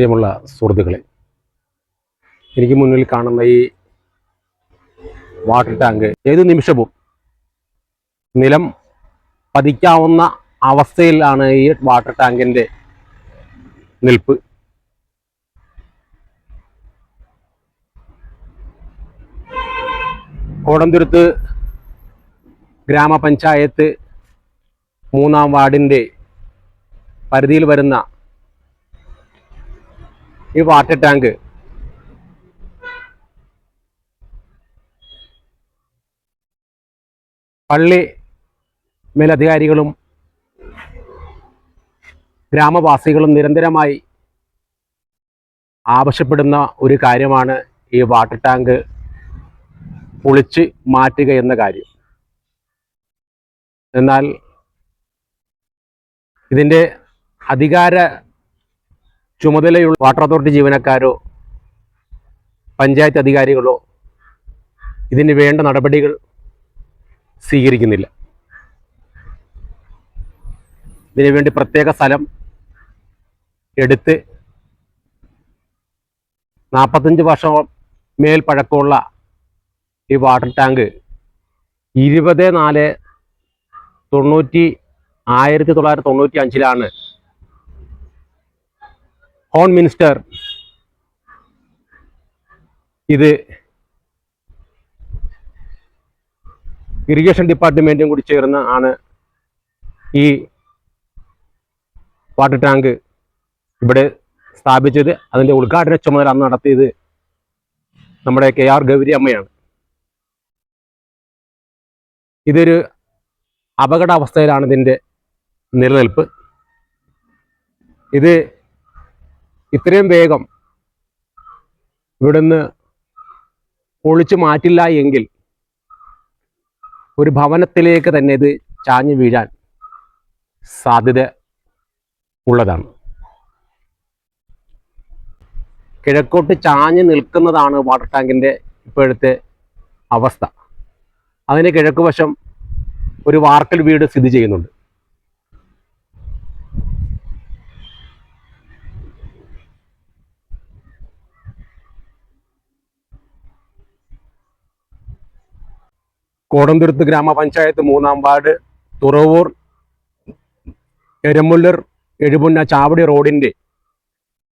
പ്രിയമുള്ള സുഹൃത്തുക്കളെ, എനിക്ക് മുന്നിൽ കാണുന്ന ഈ വാട്ടർ ടാങ്ക് ഏത് നിമിഷവും നിലം പതിക്കാവുന്ന അവസ്ഥയിലാണ് ഈ വാട്ടർ ടാങ്കിൻ്റെ നിൽപ്പ്. കോടന്തുരുത്ത് ഗ്രാമപഞ്ചായത്ത് 3-ാം വാർഡിൻ്റെ പരിധിയിൽ വരുന്ന ഈ വാട്ടർ ടാങ്ക് പള്ളി മേലധികാരികളും ഗ്രാമവാസികളും നിരന്തരമായി ആവശ്യപ്പെടുന്ന ഒരു കാര്യമാണ് ഈ വാട്ടർ ടാങ്ക് പൊളിച്ച് മാറ്റുക എന്ന കാര്യം. എന്നാൽ ഇതിൻ്റെ അധികാര ചുമതലയുള്ള വാട്ടർ അതോറിറ്റി ജീവനക്കാരോ പഞ്ചായത്ത് അധികാരികളോ ഇതിന് വേണ്ട നടപടികൾ സ്വീകരിക്കുന്നില്ല. ഇതിനുവേണ്ടി പ്രത്യേക സ്ഥലം എടുത്ത് 45 വർഷം മേൽ പഴക്കമുള്ള ഈ വാട്ടർ ടാങ്ക് 1995 ഹോൺ മിനിസ്റ്റർ ഇത് ഇറിഗേഷൻ ഡിപ്പാർട്ട്മെൻറ്റും കൂടി ചേർന്ന് ആണ് ഈ വാട്ടർ ടാങ്ക് ഇവിടെ സ്ഥാപിച്ചത്. അതിൻ്റെ ഉദ്ഘാടന ചുമതല അന്ന് നടത്തിയത് നമ്മുടെ KR ഗൗരി അമ്മയാണ്. ഇതൊരു അപകടാവസ്ഥയിലാണ് ഇതിൻ്റെ നിലനിൽപ്പ്. ഇത് ഇത്രയും വേഗം ഇവിടുന്ന് പൊളിച്ചു മാറ്റില്ല എങ്കിൽ ഒരു ഭവനത്തിലേക്ക് തന്നെ ഇത് ചാഞ്ഞു വീഴാൻ സാധ്യത ഉള്ളതാണ്. കിഴക്കോട്ട് ചാഞ്ഞു നിൽക്കുന്നതാണ് വാട്ടർ ടാങ്കിൻ്റെ ഇപ്പോഴത്തെ അവസ്ഥ. അതിന് കിഴക്ക് വശം ഒരു വാർക്കൽ വീട് സ്ഥിതി ചെയ്യുന്നുണ്ട്. കോടന്തുരുത്ത് ഗ്രാമപഞ്ചായത്ത് 3-ാം വാർഡ് തുറവൂർ എരമുല്ലർ എഴുപുന്ന ചാവടി റോഡിൻ്റെ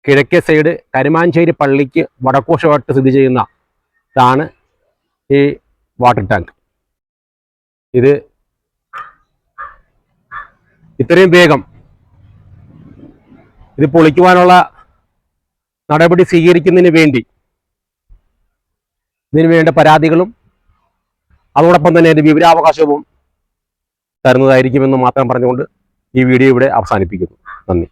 കിഴക്കേ സൈഡ് കരുമാഞ്ചേരി പള്ളിക്ക് വടക്കോശമായിട്ട് സ്ഥിതി ചെയ്യുന്ന ഇതാണ് ഈ വാട്ടർ ടാങ്ക്. ഇത് ഇത്രയും വേഗം ഇത് പൊളിക്കുവാനുള്ള നടപടി സ്വീകരിക്കുന്നതിന് വേണ്ടി ഇതിനു വേണ്ട പരാതികളും അതോടൊപ്പം തന്നെ അതിൻ്റെ വിവരാവകാശവും തരുന്നതായിരിക്കുമെന്ന് മാത്രം പറഞ്ഞുകൊണ്ട് ഈ വീഡിയോ ഇവിടെ അവസാനിപ്പിക്കുന്നു. നന്ദി.